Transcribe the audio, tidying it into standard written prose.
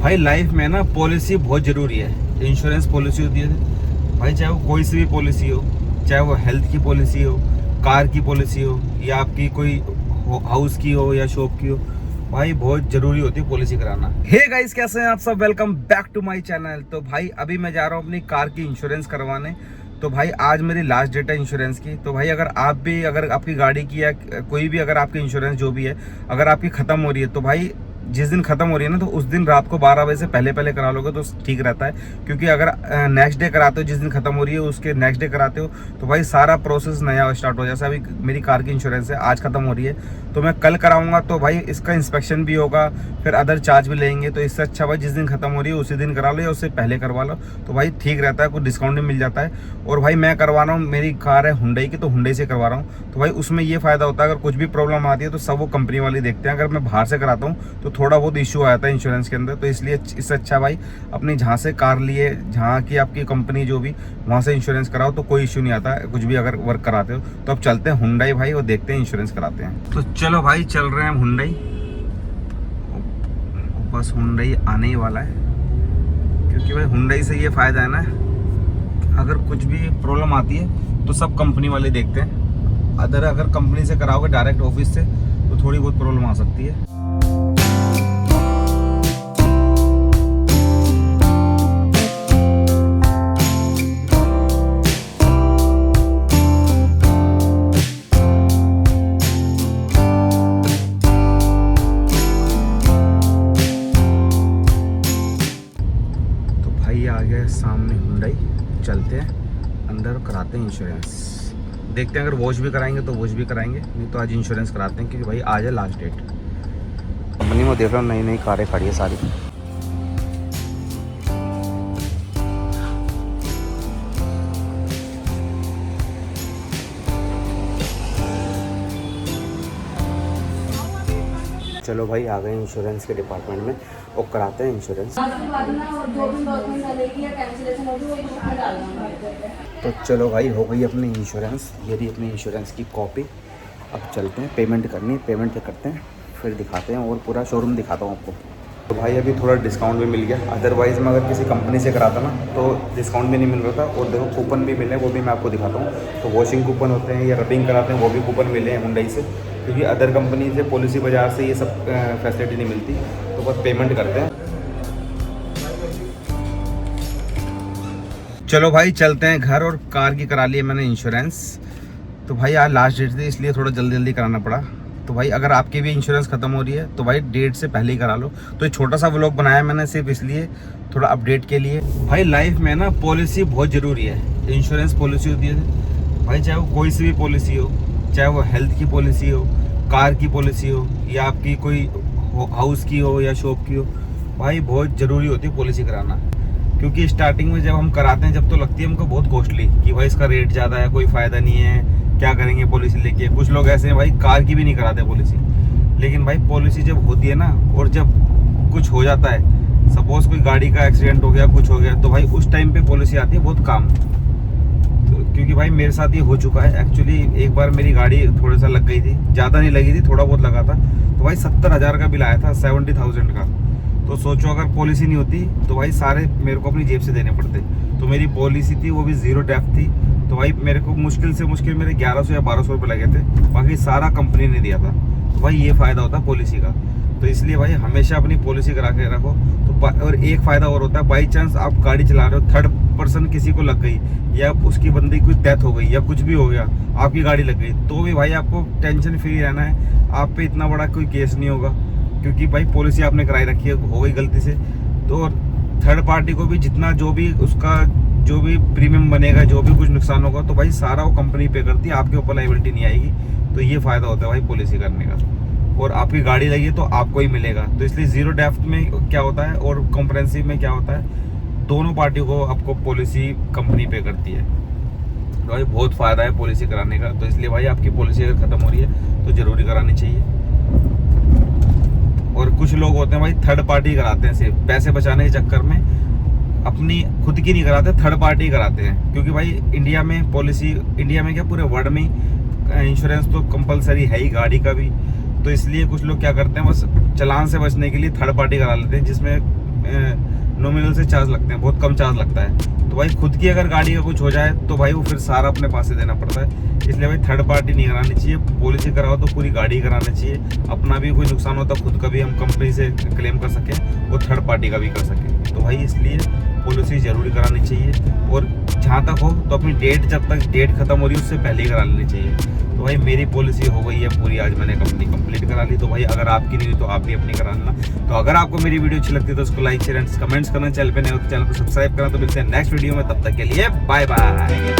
भाई लाइफ में ना पॉलिसी बहुत ज़रूरी है। इंश्योरेंस पॉलिसी होती है भाई, चाहे वो कोई सी भी पॉलिसी हो, चाहे वो हेल्थ की पॉलिसी हो, कार की पॉलिसी हो, या आपकी कोई हाउस की हो या शॉप की हो, भाई बहुत ज़रूरी होती है पॉलिसी कराना। हे गाइस, कैसे हैं आप सब? Welcome back to my channel. तो भाई अभी मैं जा रहा हूँ अपनी कार की इंश्योरेंस करवाने। तो भाई आज मेरी लास्ट डेट है इंश्योरेंस की। तो भाई अगर आपकी गाड़ी की या कोई भी अगर आपकी इंश्योरेंस जो भी है, अगर आपकी ख़त्म हो रही है, तो भाई जिस दिन खत्म हो रही है ना, तो उस दिन रात को 12 बजे से पहले करा लोगे तो ठीक रहता है। क्योंकि अगर नेक्स्ट डे कराते हो, जिस दिन खत्म हो रही है उसके नेक्स्ट डे कराते हो, तो भाई सारा प्रोसेस नया स्टार्ट हो। जैसे अभी मेरी कार की इंश्योरेंस है, आज खत्म हो रही है, तो मैं कल कराऊंगा, तो भाई इसका इंस्पेक्शन भी होगा, फिर अदर चार्ज भी लेंगे। तो इससे अच्छा भाई जिस दिन खत्म हो रही है उसी दिन करा लो या उससे पहले करवा लो, तो भाई ठीक रहता है, कुछ डिस्काउंट भी मिल जाता है। और भाई मैं करवा रहा हूँ, मेरी कार है हुंडई की, तो हुंडई से करवा रहा हूँ। तो भाई उसमें ये फ़ायदा होता है, अगर कुछ भी प्रॉब्लम आती है तो सब वो कंपनी वाले देखते हैं। अगर मैं बाहर से कराता हूँ तो थोड़ा बहुत इशू आता है इंश्योरेंस के अंदर, तो इसलिए इससे अच्छा भाई अपनी जहाँ से कार लिए, जहाँ की आपकी कंपनी जो भी, वहाँ से इंश्योरेंस कराओ तो कोई इशू नहीं आता कुछ भी अगर वर्क कराते हो। तो अब चलते हैं हुंडई भाई और देखते हैं इंश्योरेंस कराते हैं। तो चलो भाई चल रहे हैं हुंडई, बस हुंडई आने ही वाला है। क्योंकि भाई हुंडई से ये फ़ायदा है ना, अगर कुछ भी प्रॉब्लम आती है तो सब कंपनी वाले देखते हैं। अगर कंपनी से कराओगे डायरेक्ट ऑफिस से, तो थोड़ी बहुत प्रॉब्लम आ सकती है। आ गया सामने हुंडई, चलते हैं अंदर कराते हैं इंश्योरेंस। देखते हैं अगर वॉश भी कराएंगे तो वॉश भी कराएंगे, नहीं तो आज इंश्योरेंस कराते हैं, क्योंकि भाई आज है लास्ट डेट। कंपनी में देख रहा हूँ नई नई कारें खड़ी है सारी। चलो भाई आ गए इंश्योरेंस के डिपार्टमेंट में और कराते हैं इंश्योरेंस। तो चलो भाई हो गई अपनी इंश्योरेंस, ये रही अपनी इंश्योरेंस की कॉपी। अब चलते हैं, पेमेंट करनी है, पेमेंट करते हैं फिर दिखाते हैं और पूरा शोरूम दिखाता हूँ आपको। तो भाई अभी थोड़ा डिस्काउंट भी मिल गया, अदरवाइज़ मैं अगर किसी कंपनी से कराता ना तो डिस्काउंट भी नहीं मिल रहा था। और देखो कूपन भी मिले, वो भी मैं आपको दिखाता हूँ। तो वॉशिंग कूपन होते हैं या रबिंग कराते हैं, वो भी कूपन मिले हैं हुंडई से, क्योंकि अदर कंपनी से पॉलिसी बाजार से ये सब फैसिलिटी नहीं मिलती। तो बस पेमेंट करते हैं। चलो भाई चलते हैं घर, और कार की करा ली है मैंने इंश्योरेंस। तो भाई आज लास्ट डेट थी, इसलिए थोड़ा जल्दी जल्दी कराना पड़ा। तो भाई अगर आपकी भी इंश्योरेंस ख़त्म हो रही है तो भाई डेट से पहले ही करा लो। तो ये छोटा सा व्लॉग बनाया मैंने सिर्फ इसलिए, थोड़ा अपडेट के लिए। भाई लाइफ में ना पॉलिसी बहुत ज़रूरी है। इंश्योरेंस पॉलिसी होती है भाई, चाहे वो कोई सी भी पॉलिसी हो, चाहे वो हेल्थ की पॉलिसी हो, कार की पॉलिसी हो, या आपकी कोई हाउस की हो या शॉप की हो, भाई बहुत ज़रूरी होती है पॉलिसी कराना। क्योंकि स्टार्टिंग में जब हम कराते हैं, जब तो लगती है हमको बहुत कॉस्टली कि भाई इसका रेट ज़्यादा है, कोई फ़ायदा नहीं है, क्या करेंगे पॉलिसी लेके। कुछ लोग ऐसे हैं भाई कार की भी नहीं कराते पॉलिसी। लेकिन भाई पॉलिसी जब होती है ना, और जब कुछ हो जाता है, सपोज़ कोई गाड़ी का एक्सीडेंट हो गया, कुछ हो गया, तो भाई उस टाइम पे पॉलिसी आती है बहुत काम। तो क्योंकि भाई मेरे साथ ये हो चुका है एक्चुअली। एक बार मेरी गाड़ी थोड़ा सा लग गई थी, ज़्यादा नहीं लगी थी, थोड़ा बहुत लगा था। तो भाई 70,000 का बिल आया था, 70,000 का। तो सोचो अगर पॉलिसी नहीं होती तो भाई सारे मेरे को अपनी जेब से देने पड़ते। तो मेरी पॉलिसी थी, वो भी ज़ीरो डेप्थ थी। तो भाई मेरे को मुश्किल से मुश्किल मेरे 1100 या 1200 रुपये लगे थे, बाकी सारा कंपनी ने दिया था। तो भाई ये फ़ायदा होता है पॉलिसी का। तो इसलिए भाई हमेशा अपनी पॉलिसी करा के रखो। तो और एक फ़ायदा और होता है, बाई चांस आप गाड़ी चला रहे हो, थर्ड पर्सन किसी को लग गई, या उसकी बंदे की कोई डेथ हो गई, या कुछ भी हो गया, आपकी गाड़ी लग गई, तो भी भाई आपको टेंशन फ्री रहना है। आप पे इतना बड़ा कोई केस नहीं होगा, क्योंकि भाई पॉलिसी आपने कराई रखी है, हो गई गलती से। तो थर्ड पार्टी को भी जितना जो भी उसका जो भी प्रीमियम बनेगा, जो भी कुछ नुकसान होगा, तो भाई सारा वो कंपनी पे करती है, आपके ऊपर लायबिलिटी नहीं आएगी। तो ये फ़ायदा होता है भाई पॉलिसी करने का। और आपकी गाड़ी लगी है तो आपको ही मिलेगा। तो इसलिए ज़ीरो डेप्थ में क्या होता है और कॉम्प्रिहेंसिव में क्या होता है, दोनों पार्टियों को आपको पॉलिसी कंपनी पे करती है। तो भाई बहुत फ़ायदा है पॉलिसी कराने का। तो इसलिए भाई आपकी पॉलिसी अगर ख़त्म हो रही है तो ज़रूरी करानी चाहिए। और कुछ लोग होते हैं भाई थर्ड पार्टी कराते हैं, सिर्फ पैसे बचाने के चक्कर में अपनी खुद की नहीं कराते, थर्ड पार्टी कराते हैं। क्योंकि भाई इंडिया में पॉलिसी, इंडिया में क्या पूरे वर्ल्ड में इंश्योरेंस तो कंपलसरी है ही गाड़ी का भी। तो इसलिए कुछ लोग क्या करते हैं, बस चालान से बचने के लिए थर्ड पार्टी करा लेते हैं, जिसमें नॉमिनल से चार्ज लगते हैं, बहुत कम चार्ज लगता है। तो भाई खुद की अगर गाड़ी का कुछ हो जाए तो भाई वो फिर सारा अपने पास से देना पड़ता है। इसलिए भाई थर्ड पार्टी नहीं करानी चाहिए, पॉलिसी कराओ तो पूरी गाड़ी करानी चाहिए। अपना भी कोई नुकसान होता खुद का भी हम कंपनी से क्लेम कर सकें और थर्ड पार्टी का भी कर सकें। तो भाई इसलिए पॉलिसी ज़रूरी करानी चाहिए, और जहाँ तक हो तो अपनी डेट, जब तक डेट खत्म हो रही है उससे पहले ही करा लेनी चाहिए। तो भाई मेरी पॉलिसी हो गई है पूरी, आज मैंने कंपनी कंप्लीट करा ली। तो भाई अगर आपकी नहीं हुई तो आप भी अपनी करा लेना। तो अगर आपको मेरी वीडियो अच्छी लगती है तो उसको लाइक शेयर एंड कमेंट्स करना, चैनल पे नए हो तो चैनल को सब्सक्राइब करना। तो मिलते हैं नेक्स्ट वीडियो में, तब तक के लिए बाय बाय।